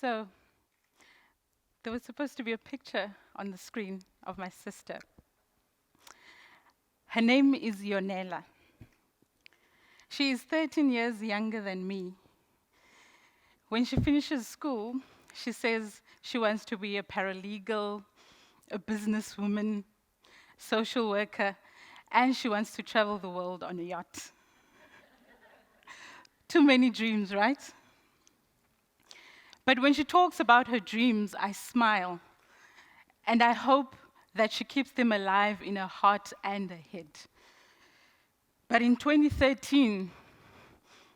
So, there was supposed to be a picture on the screen of my sister. Her name is Yonela. She is 13 years younger than me. When she finishes school, she says she wants to be a paralegal, a businesswoman, social worker, and she wants to travel the world on a yacht. Too many dreams, right? But when she talks about her dreams, I smile, and I hope that she keeps them alive in her heart and her head. But in 2013,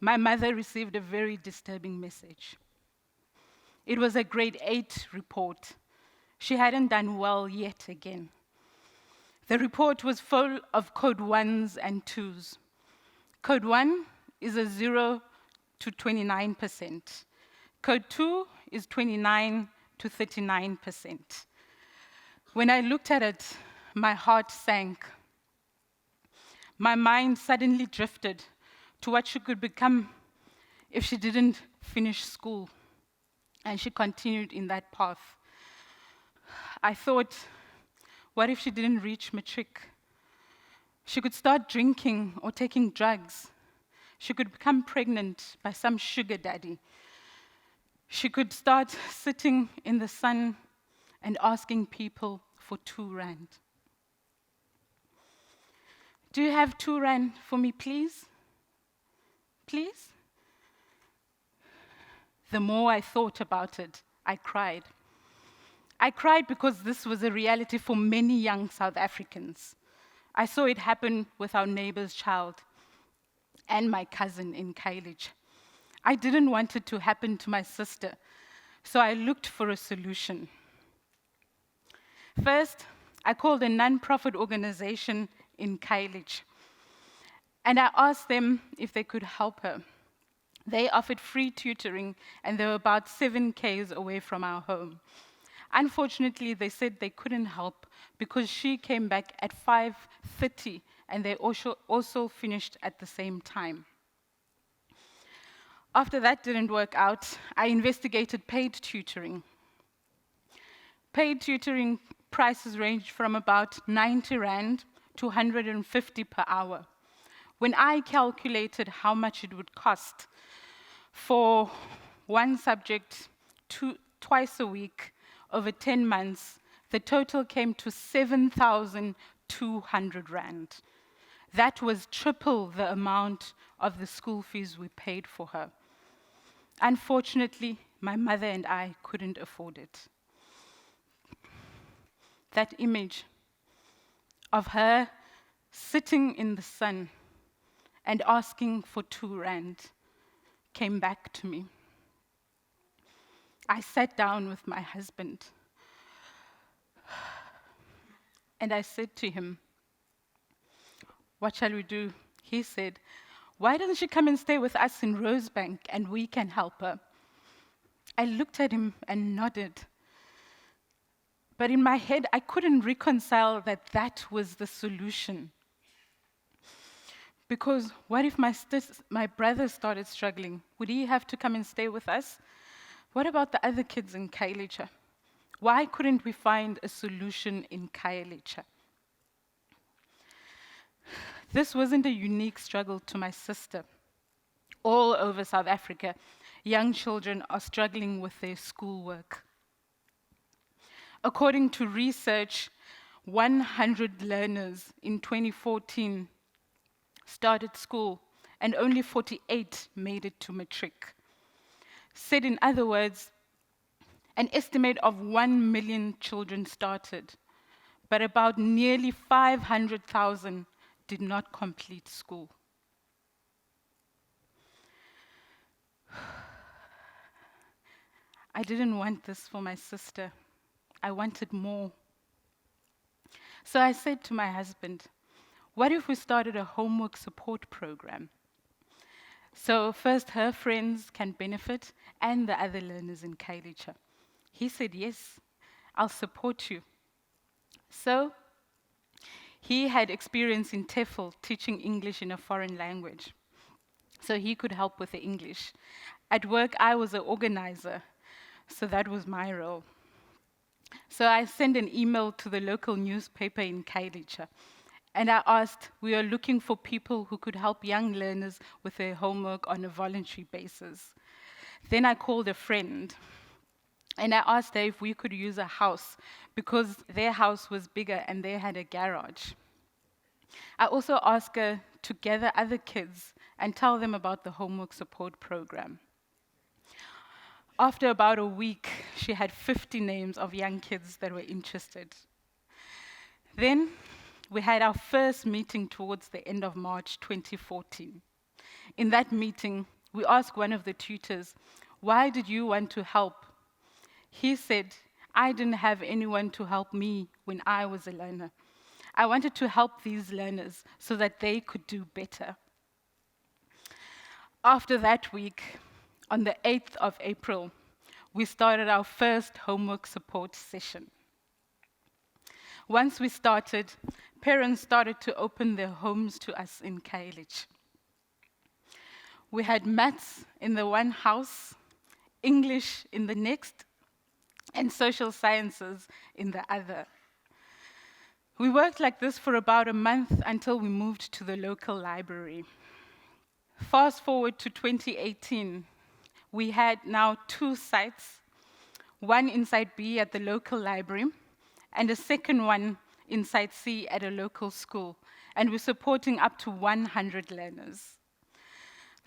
my mother received a very disturbing message. It was a grade 8 report. She hadn't done well yet again. The report was full of code 1s and 2s. Code 1 is a 0 to 29%. Code 2 is 29 to 39%. When I looked at it, my heart sank. My mind suddenly drifted to what she could become if she didn't finish school, and she continued in that path. I thought, what if she didn't reach matric? She could start drinking or taking drugs. She could become pregnant by some sugar daddy. She could start sitting in the sun and asking people for 2 rand. Do you have 2 rand for me, please? Please? The more I thought about it, I cried. I cried because this was a reality for many young South Africans. I saw it happen with our neighbor's child and my cousin in Khayelitsha. I didn't want it to happen to my sister, so I looked for a solution. First, I called a non-profit organization in Khayelitsha, and I asked them if they could help her. They offered free tutoring, and they were about 7 km away from our home. Unfortunately, they said they couldn't help because she came back at 5:30, and they also finished at the same time. After that didn't work out, I investigated paid tutoring. Paid tutoring prices ranged from about 90 rand to 150 per hour. When I calculated how much it would cost for one subject twice a week over 10 months, the total came to 7,200 rand. That was triple the amount of the school fees we paid for her. Unfortunately, my mother and I couldn't afford it. That image of her sitting in the sun and asking for 2 rand came back to me. I sat down with my husband and I said to him, "What shall we do?" He said, "Why doesn't she come and stay with us in Rosebank and we can help her?" I looked at him and nodded. But in my head, I couldn't reconcile that that was the solution. Because what if my brother started struggling? Would he have to come and stay with us? What about the other kids in Khayelitsha? Why couldn't we find a solution in Khayelitsha? This wasn't a unique struggle to my sister. All over South Africa, young children are struggling with their schoolwork. According to research, 100 learners in 2014 started school, and only 48 made it to matric. Said in other words, an estimate of 1 million children started, but about nearly 500,000 did not complete school. I didn't want this for my sister. I wanted more. So I said to my husband, what if we started a homework support program? So first her friends can benefit and the other learners in Khayelitsha. He said, yes, I'll support you. So he had experience in TEFL, teaching English in a foreign language. So he could help with the English. At work, I was an organizer. So that was my role. So I sent an email to the local newspaper in Khayelitsha, and I asked, we are looking for people who could help young learners with their homework on a voluntary basis. Then I called a friend, and I asked her if we could use a house, because their house was bigger and they had a garage. I also asked her to gather other kids and tell them about the homework support program. After about a week, she had 50 names of young kids that were interested. Then we had our first meeting towards the end of March 2014. In that meeting, we asked one of the tutors, "Why did you want to help?" He said, "I didn't have anyone to help me when I was a learner. I wanted to help these learners so that they could do better." After that week, on the 8th of April, we started our first homework support session. Once we started, parents started to open their homes to us in Khayelitsha. We had maths in the one house, English in the next, and social sciences in the other. We worked like this for about a month until we moved to the local library. Fast forward to 2018, we had now 2 sites, one in Site B at the local library, and a second one in Site C at a local school, and we're supporting up to 100 learners.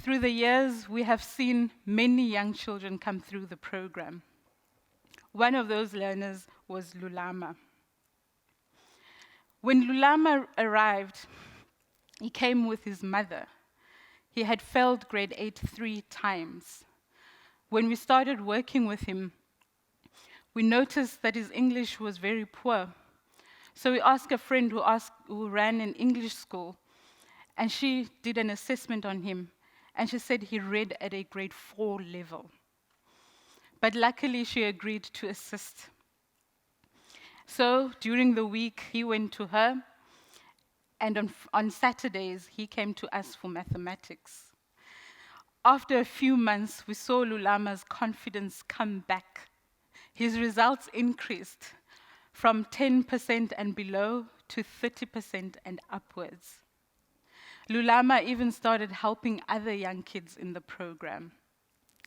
Through the years, we have seen many young children come through the program. One of those learners was Lulama. When Lulama arrived, he came with his mother. He had failed grade 8 3 times. When we started working with him, we noticed that his English was very poor. So we asked a friend who ran an English school, and she did an assessment on him, and she said he read at a grade 4 level. But luckily, she agreed to assist. So during the week, he went to her, and on Saturdays, he came to us for mathematics. After a few months, we saw Lulama's confidence come back. His results increased from 10% and below to 30% and upwards. Lulama even started helping other young kids in the program.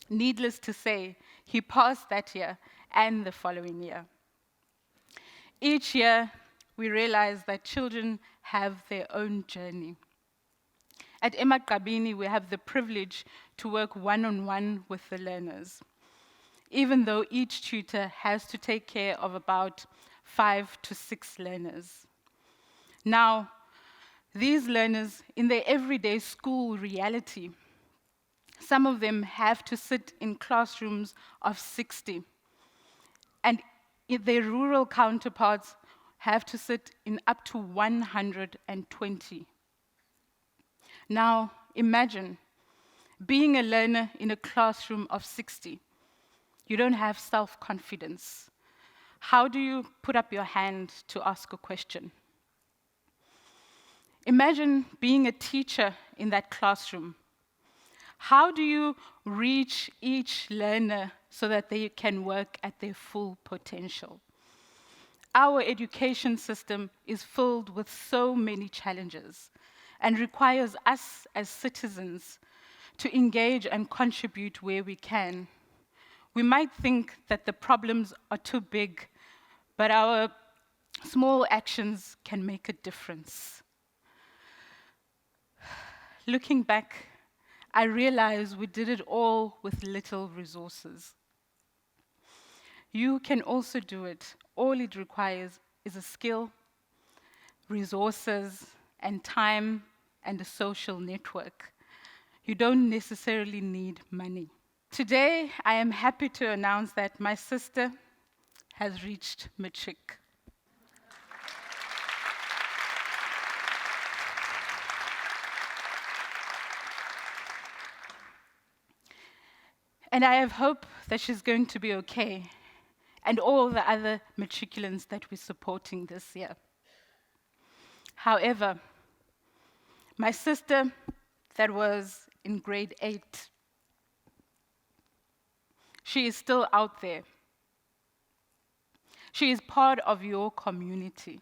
Needless to say, he passed that year and the following year. Each year, we realize that children have their own journey. At eMagqabini, we have the privilege to work one-on-one with the learners, even though each tutor has to take care of about 5 to 6 learners. Now, these learners, in their everyday school reality, some of them have to sit in classrooms of 60, and their rural counterparts have to sit in up to 120. Now, imagine being a learner in a classroom of 60. You don't have self-confidence. How do you put up your hand to ask a question? Imagine being a teacher in that classroom. How do you reach each learner so that they can work at their full potential? Our education system is filled with so many challenges and requires us as citizens to engage and contribute where we can. We might think that the problems are too big, but our small actions can make a difference. Looking back, I realize we did it all with little resources. You can also do it. All it requires is a skill, resources, and time, and a social network. You don't necessarily need money. Today, I am happy to announce that my sister has reached matric. And I have hope that she's going to be okay, and all the other matriculants that we're supporting this year. However, my sister that was in grade 8, She is still out there. She is part of your community.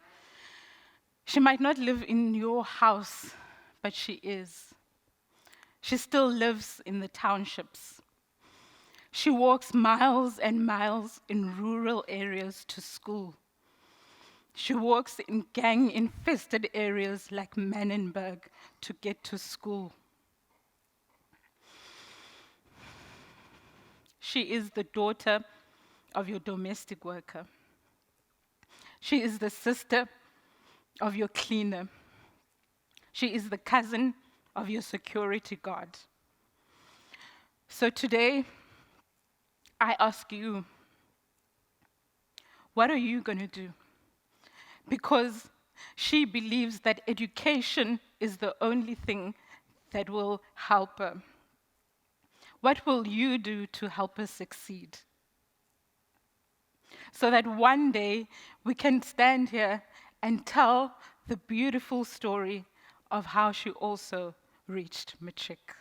She might not live in your house, but she is. She still lives in the townships. She walks miles and miles in rural areas to school. She walks in gang-infested areas like Mannenberg to get to school. She is the daughter of your domestic worker. She is the sister of your cleaner. She is the cousin of your security guard. So today, I ask you, what are you going to do? Because she believes that education is the only thing that will help her. What will you do to help her succeed? So that one day we can stand here and tell the beautiful story of how she also reached matric.